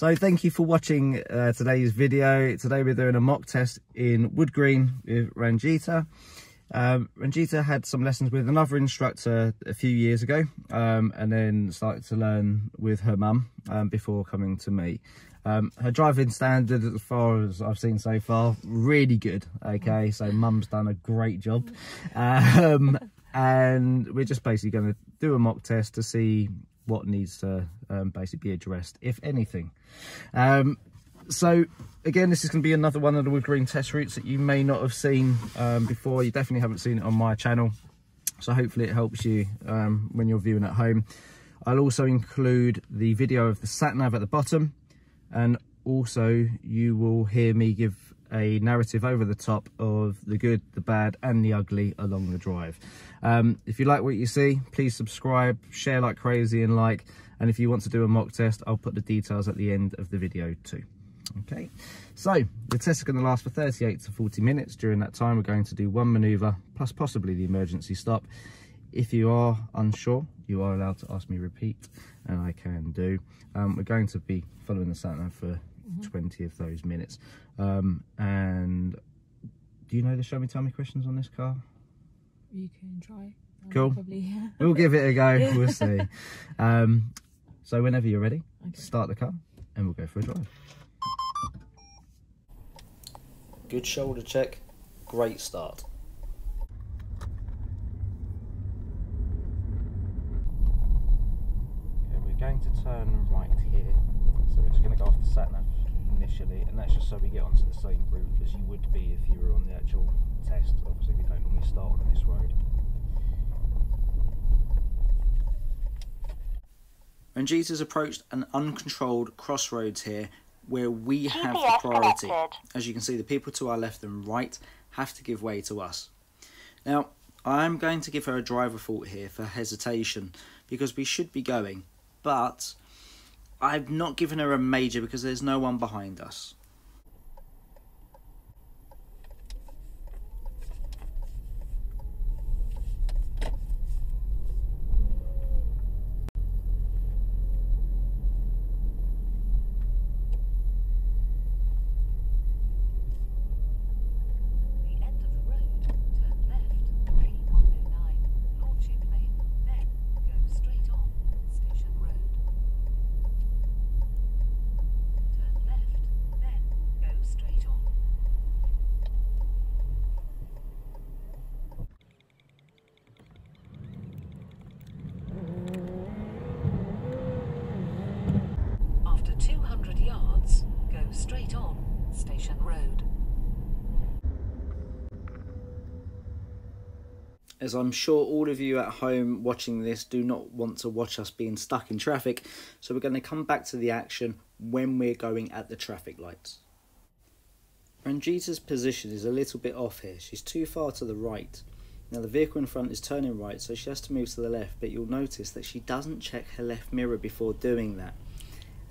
So thank you for watching today's video. Today we're doing a mock test in Woodgreen with Ranjeeta. Ranjeeta had some lessons with another instructor a few years ago, and then started to learn with her mum before coming to me. Her driving standard, as far as I've seen so far, really good. Okay, so mum's done a great job. And we're just basically going to do a mock test to see what needs to basically be addressed, if anything. So again, this is going to be another one of the Woodgreen test routes that you may not have seen before. You definitely haven't seen it on my channel, so hopefully it helps you when you're viewing at home. I'll also include the video of the sat nav at the bottom, and also you will hear me give a narrative over the top of the good, the bad and the ugly along the drive. If you like what you see, please subscribe, share like crazy, and like. And if you want to do a mock test, I'll put the details at the end of the video too. Okay, so the test is going to last for 38 to 40 minutes. During that time, we're going to do one manoeuvre plus possibly the emergency stop. If you are unsure, you are allowed to ask me repeat, and I can do. We're going to be following the sat nav for 20 of those minutes. And do you know the show me tell me questions on this car? You can try. Cool. Probably, yeah. We'll give it a go. We'll see. So whenever you're ready, okay, start the car and we'll go for a drive. Good shoulder check, great start. Okay, we're going to turn right here, so we're just going to go off the sat nav initially, and that's just so we get onto the same route as you would be if you were on the actual test. Obviously we don't normally start on this road. Ranjeeta's approached an uncontrolled crossroads here where we have the priority. As you can see, the people to our left and right have to give way to us. Now, I'm going to give her a driver fault here for hesitation because we should be going, but I've not given her a major because there's no one behind us. Straight on Station Road. As I'm sure all of you at home watching this do not want to watch us being stuck in traffic, so we're going to come back to the action when we're going at the traffic lights. Ranjeeta's position is a little bit off here. She's too far to the right. Now the vehicle in front is turning right, so she has to move to the left, but you'll notice that she doesn't check her left mirror before doing that.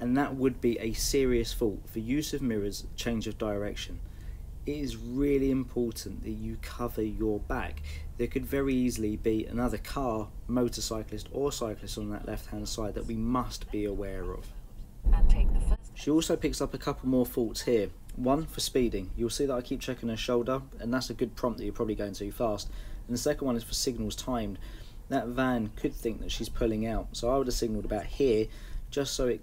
And that would be a serious fault. For use of mirrors, change of direction. It is really important that you cover your back. There could very easily be another car, motorcyclist or cyclist on that left hand side that we must be aware of. She also picks up a couple more faults here. One for speeding. You'll see that I keep checking her shoulder, and that's a good prompt that you're probably going too fast. And the second one is for signals timed. That van could think that she's pulling out, so I would have signalled about here just so it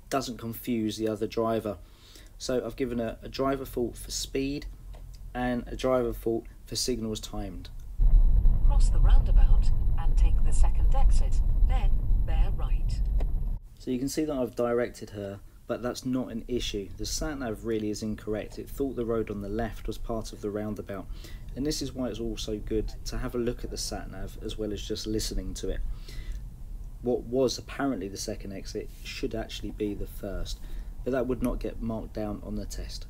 doesn't confuse the other driver. So I've given her a driver fault for speed and a driver fault for signals timed. Cross the roundabout and take the second exit, then bear right. So you can see that I've directed her, but that's not an issue. The sat-nav really is incorrect. It thought the road on the left was part of the roundabout, and this is why it's also good to have a look at the sat-nav as well as just listening to it. What was apparently the second exit should actually be the first, but that would not get marked down on the test.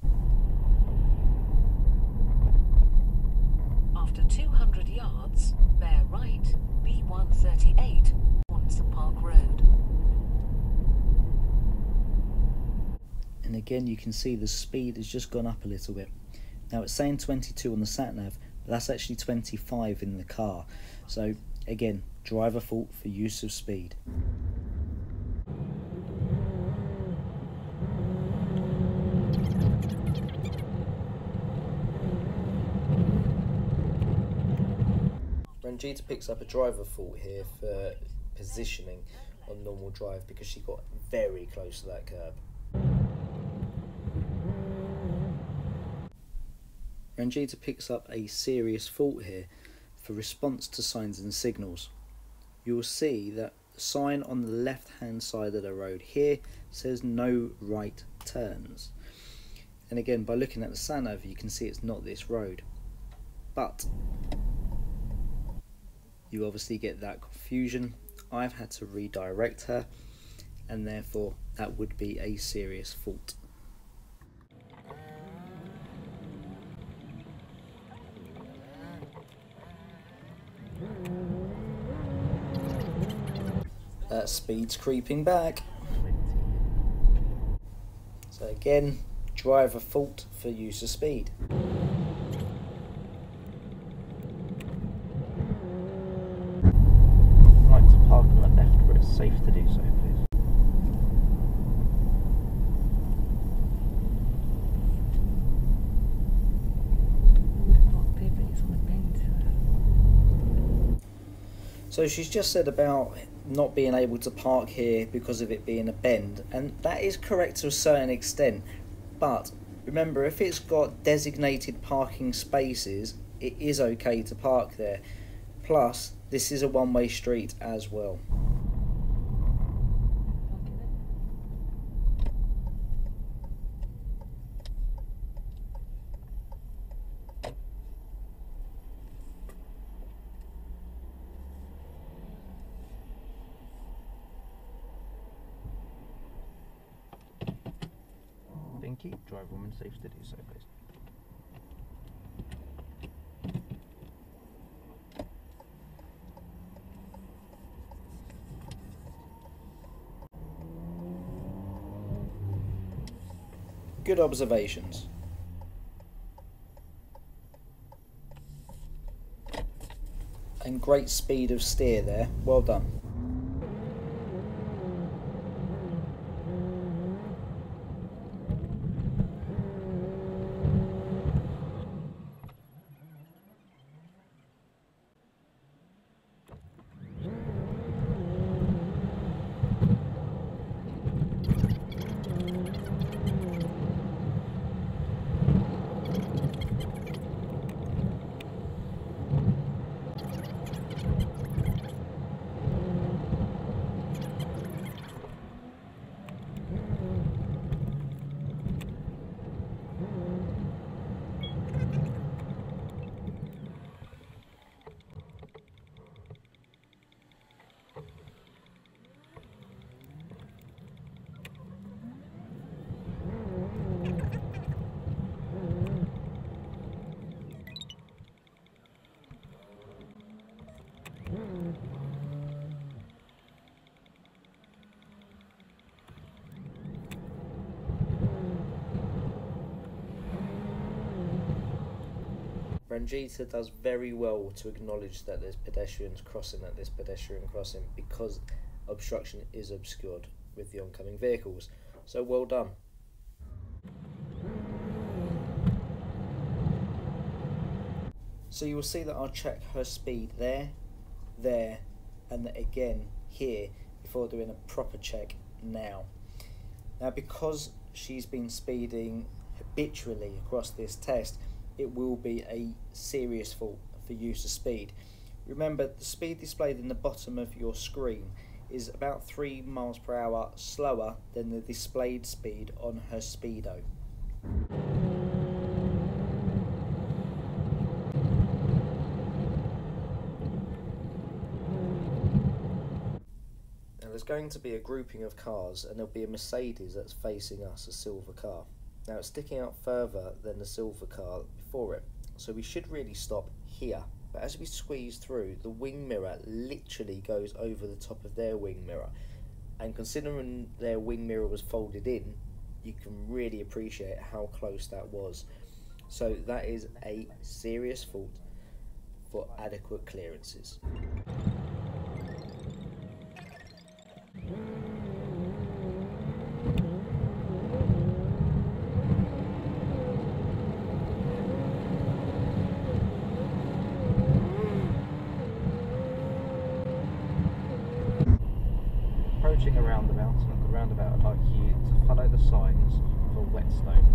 After 200 yards, bear right, B138 on St Park Road. And again you can see the speed has just gone up a little bit. Now it's saying 22 on the sat-nav, but that's actually 25 in the car. So again, driver fault for use of speed. Ranjeeta picks up a driver fault here for positioning on normal drive because she got very close to that curb. Ranjeeta picks up a serious fault here for response to signs and signals. You will see that the sign on the left hand side of the road here says no right turns. And again, by looking at the sat nav, you can see it's not this road. But you obviously get that confusion. I've had to redirect her, and therefore that would be a serious fault. That speed's creeping back. So again, driver fault for use of speed. I'd like to park on the left where it's safe to do so, please. So she's just said about not being able to park here because of it being a bend, and that is correct to a certain extent, but remember, if it's got designated parking spaces, it is okay to park there. Plus, this is a one-way street as well. Binky, drive woman, safe to do so, please. Good observations. And great speed of steer there. Well done. Ranjeeta does very well to acknowledge that there's pedestrians crossing at this pedestrian crossing because obstruction is obscured with the oncoming vehicles. So well done. So you will see that I'll check her speed there, and again here before doing a proper check now. Now, because she's been speeding habitually across this test, it will be a serious fault for use of speed. Remember, the speed displayed in the bottom of your screen is about 3 miles per hour slower than the displayed speed on her speedo. Now there's going to be a grouping of cars, and there'll be a Mercedes that's facing us, a silver car. Now it's sticking out further than the silver car before it, so we should really stop here. But as we squeeze through, the wing mirror literally goes over the top of their wing mirror, and considering their wing mirror was folded in, you can really appreciate how close that was. So that is a serious fault for adequate clearances. approaching a roundabout, and at the roundabout I'd like you to follow the signs for Whetstone.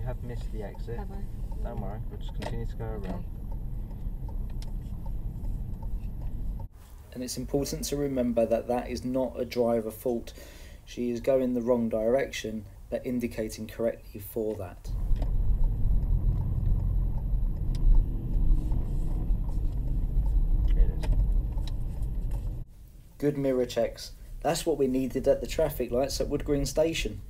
Have missed the exit. Have I? Don't worry, we'll just continue to go around. Okay. And it's important to remember that that is not a driver fault. She is going the wrong direction, but indicating correctly for that. It is. Good mirror checks. That's what we needed at the traffic lights at Woodgreen Station.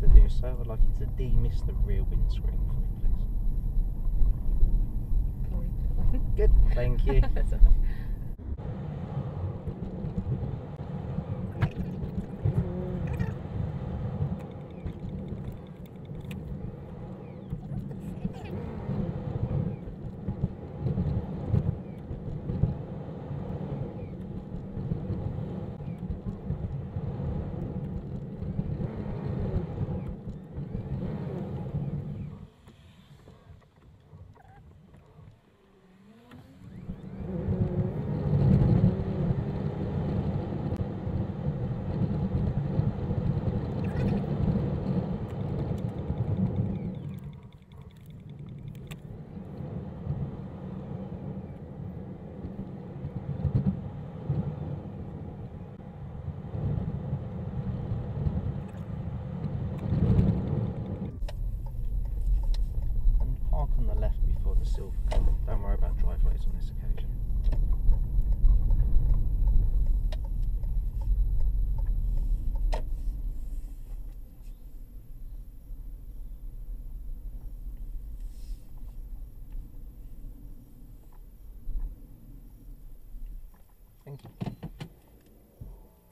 To do so, I'd like you to demist the rear windscreen for me, please. Sorry. Good, thank you. That's all right. On the left before the silver colour. Don't worry about driveways on this occasion. Thank you.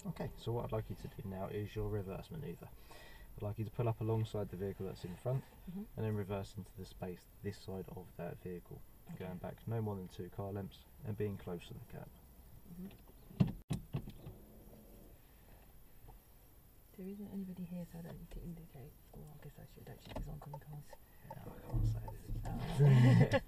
Okay, so what I'd like you to do now is your reverse manoeuvre. I'd like you to pull up alongside the vehicle that's in front and then reverse into the space this side of that vehicle, going back no more than 2 car lengths and being close to the curb. There isn't anybody here, so I don't need to indicate. Or I guess I should actually, because oncoming cars. Yeah, I can't say this.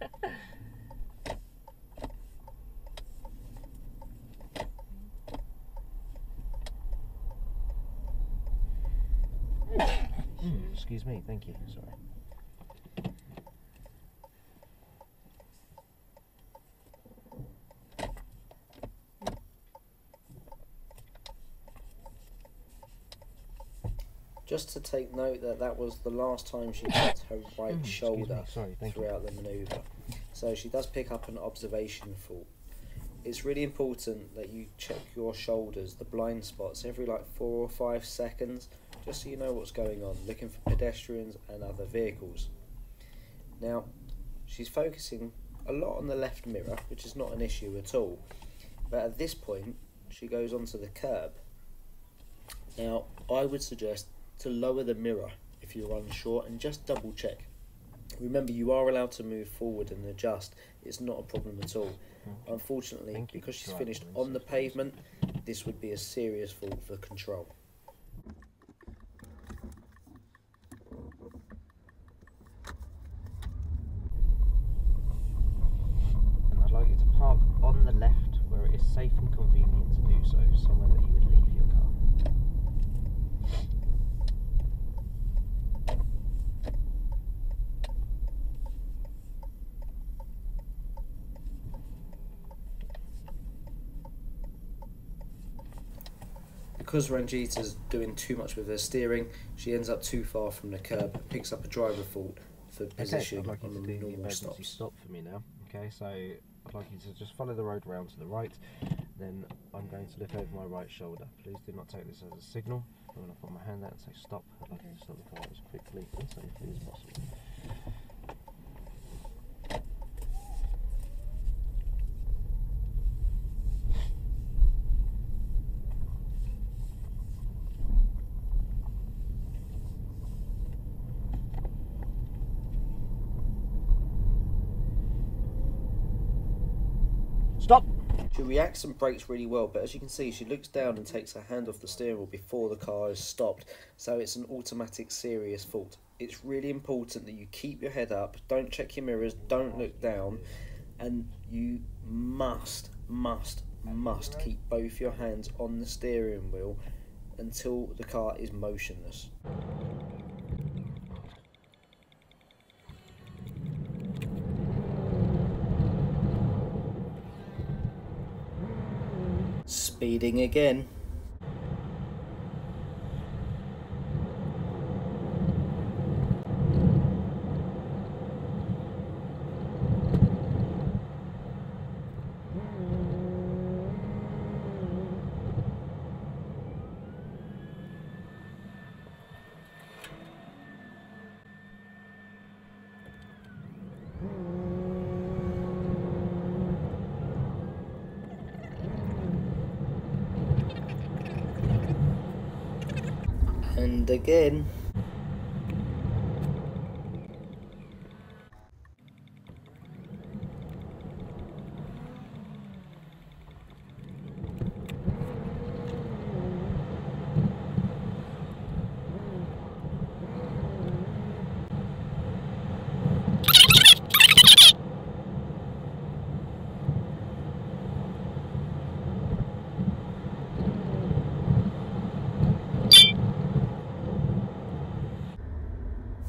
Excuse me, thank you, sorry. Just to take note that that was the last time she hit her right shoulder throughout the manoeuvre. So she does pick up an observation fault. It's really important that you check your shoulders, the blind spots, every like 4 or 5 seconds, just so you know what's going on, looking for pedestrians and other vehicles. Now, she's focusing a lot on the left mirror, which is not an issue at all. But at this point, she goes onto the curb. Now, I would suggest to lower the mirror if you're unsure and just double check. Remember, you are allowed to move forward and adjust. It's not a problem at all. Unfortunately, because she's finished on the pavement, this would be a serious fault for control. And I'd like you to park on the left where it is safe and convenient to do so, somewhere that you would leave your car. Because Ranjeeta's doing too much with her steering, she ends up too far from the curb, picks up a driver fault for position on the normal stops. Stop for me now. Okay, so I'd like you to just follow the road round to the right then I'm going to look over my right shoulder. Please do not take this as a signal. I'm going to put my hand out and say stop. I'd like to stop the car as quickly and safely as possible. Stop! She reacts and brakes really well, but as you can see, she looks down and takes her hand off the steering wheel before the car is stopped, so it's an automatic serious fault. It's really important that you keep your head up, don't check your mirrors, don't look down, and you must keep both your hands on the steering wheel until the car is motionless. Speeding again. And again.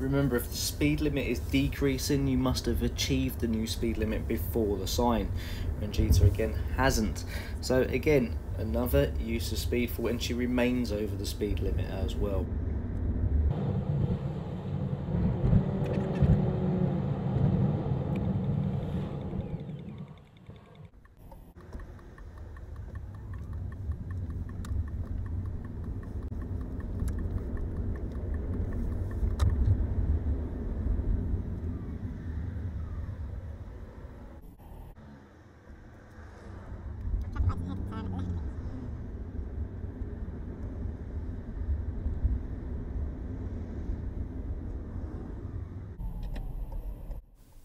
Remember, if the speed limit is decreasing, you must have achieved the new speed limit before the sign. Ranjeeta again hasn't. So again, another use of speed fault, and she remains over the speed limit as well.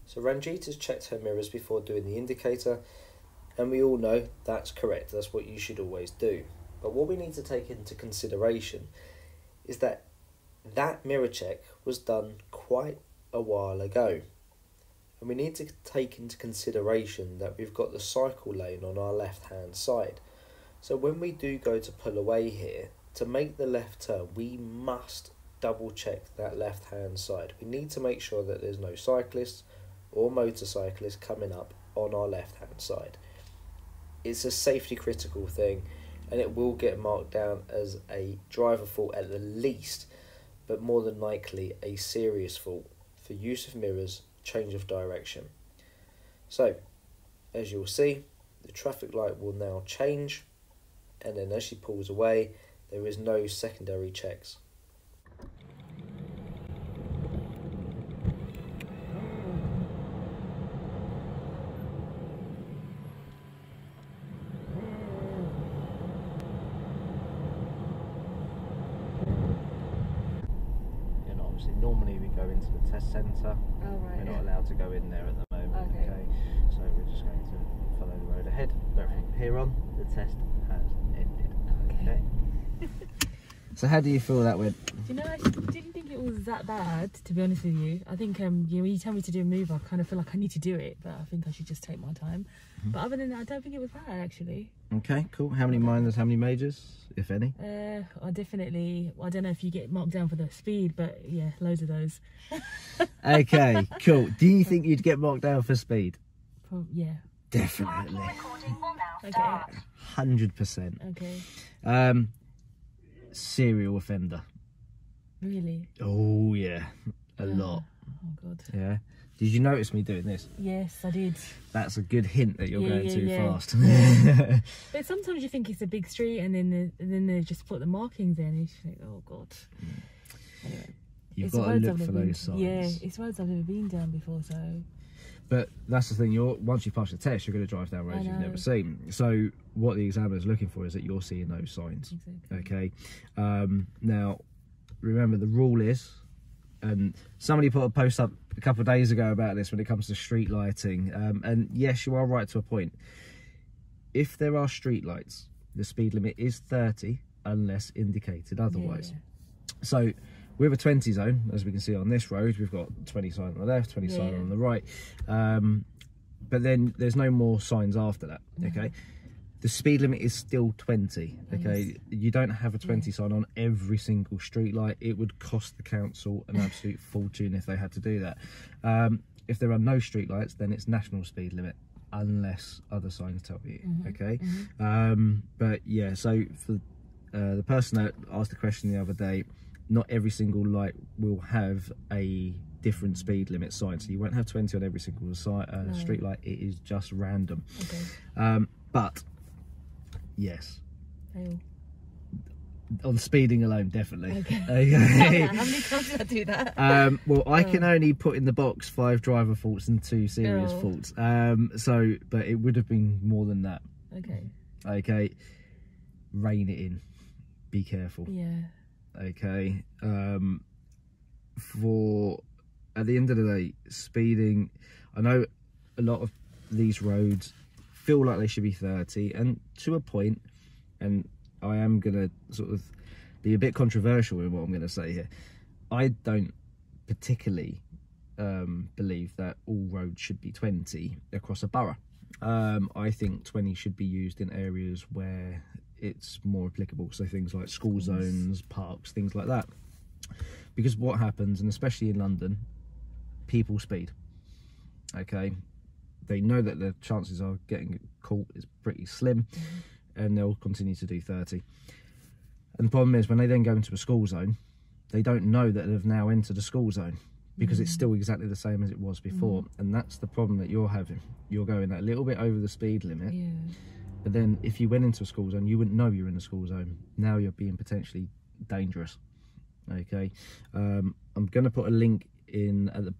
So Ranjeeta's checked her mirrors before doing the indicator, and we all know that's correct, that's what you should always do. But what we need to take into consideration is that that mirror check was done quite a while ago. And we need to take into consideration that we've got the cycle lane on our left hand side. So when we do go to pull away here, to make the left turn, we must double check that left hand side. We need to make sure that there's no cyclists or motorcyclists coming up on our left hand side. It's a safety critical thing, and it will get marked down as a driver fault at the least, but more than likely a serious fault for use of mirrors, change of direction. So as you'll see, the traffic light will now change, and then as she pulls away, there is no secondary checks. Normally we go into the test centre. Oh, right. We're not allowed to go in there at the moment. Okay. So we're just going to follow the road ahead. But from here on, the test has ended. Okay. So how do you feel that went? Do you know, I didn't think it was that bad, to be honest with you. I think when you tell me to do a move, I kind of feel like I need to do it, but I think I should just take my time. But other than that, I don't think it was bad, actually. Okay, cool. How many minors, how many majors, if any? I definitely, I don't know if you get marked down for the speed, but yeah, loads of those. Okay, cool. Do you think you'd get marked down for speed? Yeah. Definitely. Okay. 100%. Okay. Serial offender. Really? Oh yeah, a lot. Oh God. Yeah. Did you notice me doing this? Yes, I did. That's a good hint that you're going too fast. But sometimes you think it's a big street, and then they just put the markings in, and you think, oh God. Anyway, You've got to look for those signs. Yeah, it's roads I've never been down before, so. But that's the thing. Once you pass the test, you're going to drive down roads you've never seen. So what the examiner is looking for is that you're seeing those signs. Exactly. Okay. Now, remember the rule is, and somebody put a post up a couple of days ago about this when it comes to street lighting. And yes, you are right to a point. If there are street lights, the speed limit is 30 unless indicated otherwise. So with a 20 zone, as we can see on this road, we've got 20 sign on the left, 20 sign on the right. But then there's no more signs after that. Okay. The speed limit is still 20. Okay. You don't have a 20 sign on every single street light. It would cost the council an absolute fortune if they had to do that. If there are no street lights, then it's national speed limit, unless other signs tell you. Okay. But yeah, so for the person that asked the question the other day, not every single light will have a different speed limit sign, so you won't have 20 on every single street light. It is just random. But yes, on speeding alone, definitely. Okay. How many times did I do that? Well, I can only put in the box 5 driver faults and 2 serious faults. But it would have been more than that. Okay. Rein it in. Be careful. Okay. For at the end of the day, speeding, I know a lot of these roads feel like they should be 30, and to a point, and I am gonna sort of be a bit controversial in what I'm gonna say here. I don't particularly believe that all roads should be 20 across a borough. I think 20 should be used in areas where it's more applicable, so things like school zones, parks, things like that. Because what happens, and especially in London, people speed. Okay, they know that the chances of getting caught is pretty slim, and they'll continue to do 30. And the problem is, when they then go into a school zone, they don't know that they've now entered a school zone, because it's still exactly the same as it was before. And that's the problem that you're having. You're going that little bit over the speed limit. But then if you went into a school zone, you wouldn't know you're in a school zone. Now you're being potentially dangerous. Okay. I'm going to put a link in at the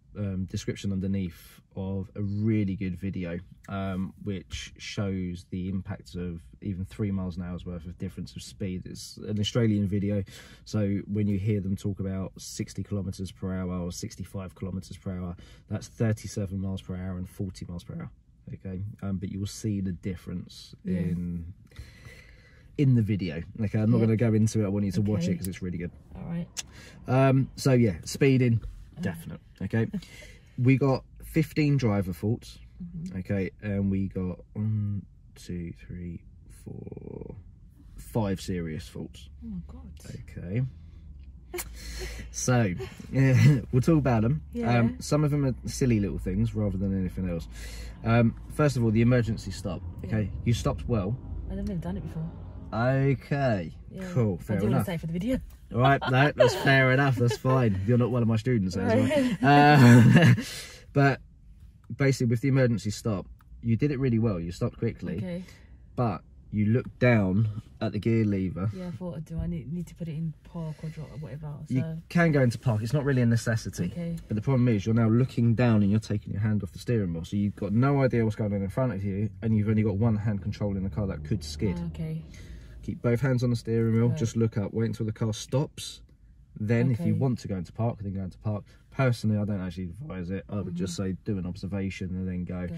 description underneath of a really good video which shows the impact of even 3 miles an hour's worth of difference of speed. It's an Australian video, so when you hear them talk about 60 kilometers per hour or 65 kilometers per hour, that's 37 miles per hour and 40 miles per hour. Okay. But you will see the difference in the video. Okay, I'm not going to go into it. I want you to watch it because it's really good. All right. So yeah, speeding, definite. Okay. We got 15 driver faults. Okay, and we got 1, 2, 3, 4, 5 serious faults. Oh my God. Okay. So we'll talk about them. Some of them are silly little things rather than anything else. First of all, the emergency stop. Okay, you stopped well. I've never done it before. Okay, cool, fair enough. I do want to say for the video. All right, no, that's fair enough, that's fine. You're not one of my students, that's right. But basically with the emergency stop, you did it really well. You stopped quickly, but you looked down at the gear lever. I thought, do I need to put it in park or drop or whatever? So. You can go into park, it's not really a necessity. But the problem is you're now looking down and you're taking your hand off the steering wheel, so you've got no idea what's going on in front of you, and you've only got one hand controlling the car that could skid. Keep both hands on the steering wheel, just look up, wait until the car stops, then if you want to go into park, then go into park. Personally, I don't actually advise it. I would just say do an observation and then go.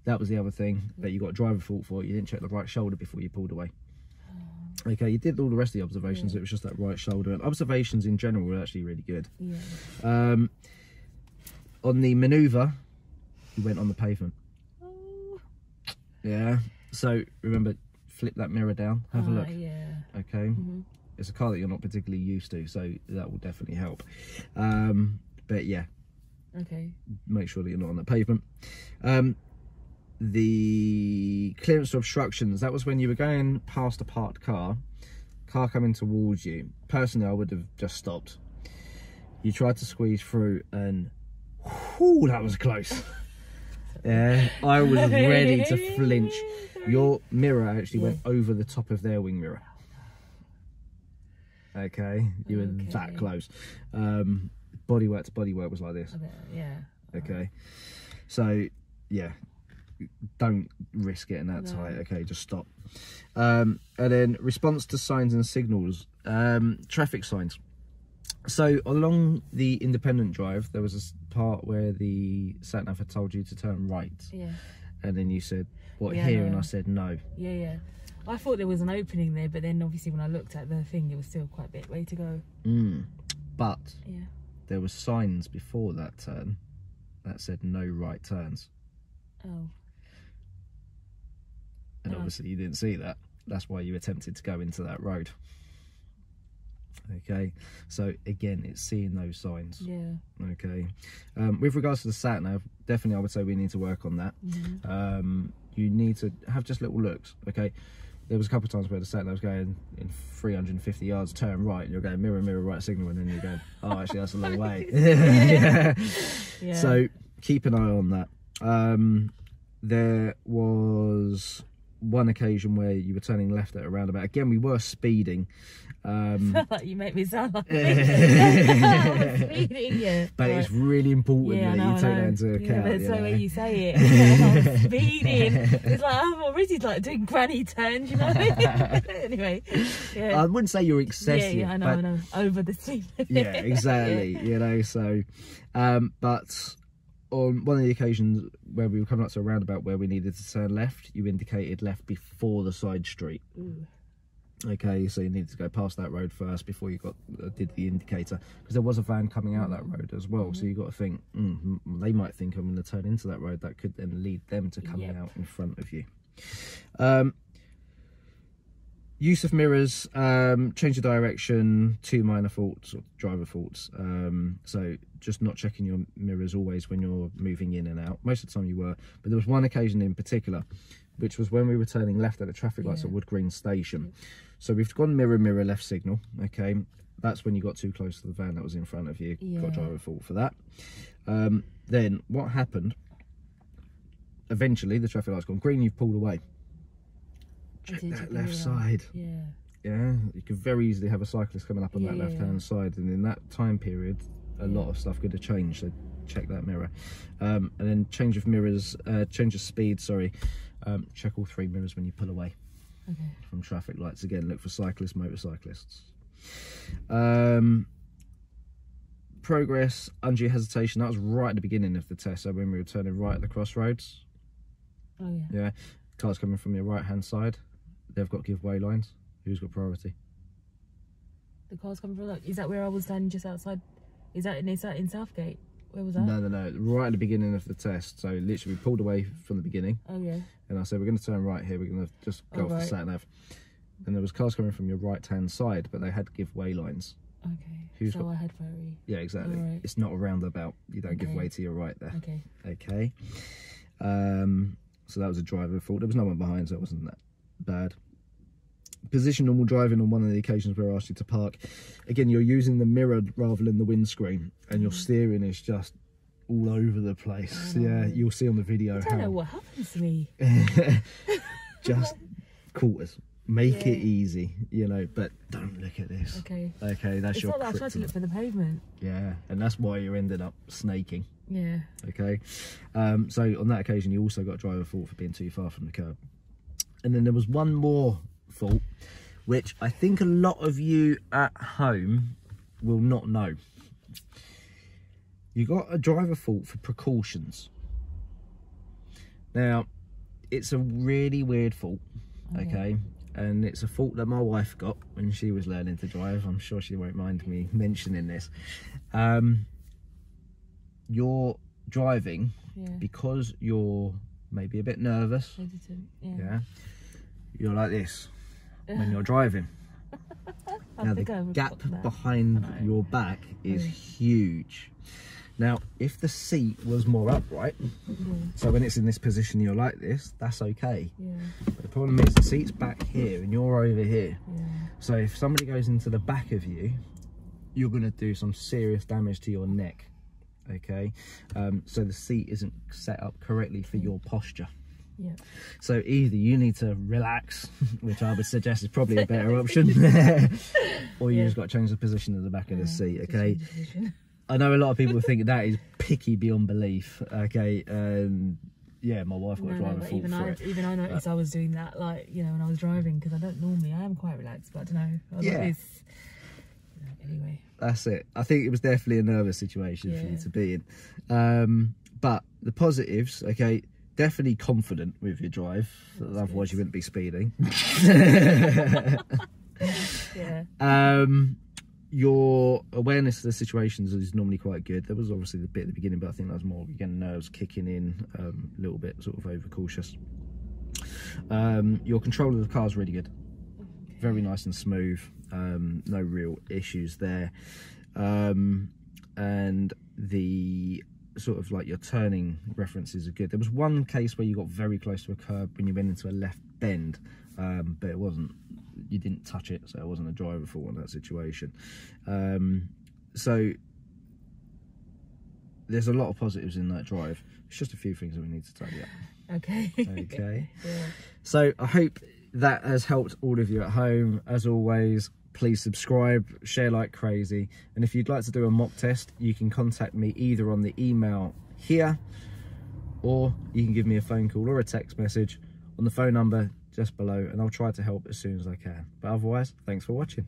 That was the other thing that you got a driver fault for. You didn't check the right shoulder before you pulled away. Okay, you did all the rest of the observations. It was just that right shoulder. And observations in general were actually really good. On the manoeuvre, you went on the pavement. Yeah. So remember, flip that mirror down. Have a look. Okay. It's a car that you're not particularly used to, so that will definitely help. But yeah. Make sure that you're not on the pavement. The clearance to obstructions, that was when you were going past a parked car coming towards you. Personally, I would have just stopped. You tried to squeeze through and Whew, that was close. Yeah, I was ready to flinch. Your mirror actually went over the top of their wing mirror. Okay, you were that close. Bodywork to bodywork was like this. Yeah. Okay, so yeah, don't risk getting that tight. Okay, just stop. And then response to signs and signals, traffic signs. So along the independent drive, there was a part where the sat nav had told you to turn right. Yeah. And then you said, "What, here?" No. And I said, "No." Yeah. I thought there was an opening there, but then obviously when I looked at the thing, it was still quite a bit way to go. But Yeah. there were signs before that turn that said no right turns. Oh. And obviously you didn't see that. That's why you attempted to go into that road. Okay, so again, it's seeing those signs. Yeah. Okay, with regards to the sat nav, definitely I would say we need to work on that. You need to have just little looks. Okay, there was a couple of times where the sat nav was going in 350 yards, turn right, and you're going mirror, mirror, right signal, and then you're going, oh, actually that's a long way. Yeah. So keep an eye on that. There was one occasion where you were turning left at a roundabout. Again, we were speeding. Like you make me sound like speeding, yeah. But it's really important that you take that into account. That's the way you say it. I'm speeding. It's like I'm already like doing granny turns, you know. Anyway, yeah. I wouldn't say you're excessive. Yeah, I know. Over the speed limit. Yeah, exactly. You know, so, but on one of the occasions where we were coming up to a roundabout where we needed to turn left, you indicated left before the side street. Ooh. Okay, so you needed to go past that road first before you did the indicator, because there was a van coming out that road as well. So you got to think, they might think I'm going to turn into that road. That could then lead them to coming out in front of you. Use of mirrors, change of direction, 2 minor faults or driver faults. So just not checking your mirrors always when you're moving in and out. Most of the time you were, but there was one occasion in particular, which was when we were turning left at the traffic lights at Woodgreen station. So we've gone mirror, mirror, left signal. Okay, that's when you got too close to the van that was in front of you. Got driver fault for that. Then what happened? Eventually the traffic light's gone green, you've pulled away. Check that left side. Yeah, you could very easily have a cyclist coming up on that left hand side, and in that time period a lot of stuff could have changed, so check that mirror. And then change of mirrors, change of speed, sorry. Check all 3 mirrors when you pull away from traffic lights. Again, look for cyclists, motorcyclists. Progress, undue hesitation, that was right at the beginning of the test, so when we were turning right at the crossroads. Yeah, cars coming from your right hand side, they've got give way lines. Who's got priority? The cars coming from, is that where I was standing just outside? Is that in Southgate? Where was that? No, right at the beginning of the test. So literally we pulled away from the beginning. Oh yeah. And I said, we're going to turn right here, we're going to just go off the sat nav. And there was cars coming from your right hand side, but they had give way lines. Okay. I had priority. Yeah, exactly. Right. It's not a roundabout. You don't give way to your right there. Okay. So that was a driver fault. There was no one behind, so it wasn't that bad. Position normal driving on one of the occasions where I asked you to park. Again, you're using the mirror rather than the windscreen, and your steering is just all over the place. Yeah, you'll see on the video. I don't know what happens to me. Just quarters. Make it easy, you know, but don't look at this. Okay, that's your kryptonite. I tried to look for the pavement. Yeah, and that's why you ended up snaking. Yeah. Okay. So on that occasion, you also got driver fault for being too far from the curb. And then there was one more fault, which I think a lot of you at home will not know. You got a driver fault for precautions. Now, it's a really weird fault, okay? And it's a fault that my wife got when she was learning to drive. I'm sure she won't mind me mentioning this. You're driving because you're maybe a bit nervous. Yeah. You're like this when you're driving. Now the gap behind your back is huge. Now, if the seat was more upright, so when it's in this position you're like this, that's okay. But the problem is the seat's back here and you're over here. So if somebody goes into the back of you, you're going to do some serious damage to your neck. okay? So the seat isn't set up correctly for your posture. Yeah. So either you need to relax, which I would suggest is probably a better option, or you just got to change the position of the back of the seat, okay? I know a lot of people think that is picky beyond belief, okay? Yeah, my wife got a driver fault for it. Even I noticed I was doing that, like, you know, when I was driving, because I don't normally, I am quite relaxed, but I don't know. I was like this. Anyway. That's it. I think it was definitely a nervous situation for you to be in. But the positives, okay, definitely confident with your drive, otherwise you wouldn't be speeding. Your awareness of the situations is normally quite good. There was obviously the bit at the beginning, but I think that was more, again, nerves kicking in, a little bit sort of overcautious. Your control of the car is really good. Very nice and smooth. No real issues there. And the sort of like your turning references are good. There was one case where you got very close to a curb when you went into a left bend, but it wasn't, you didn't touch it, so it wasn't a driver fault in that situation. So there's a lot of positives in that drive. It's just a few things that we need to tidy up. Okay. Okay. So I hope that has helped all of you at home. As always, please subscribe, share like crazy, and if you'd like to do a mock test, you can contact me either on the email here, or you can give me a phone call or a text message on the phone number just below, and I'll try to help as soon as I can. But otherwise, thanks for watching.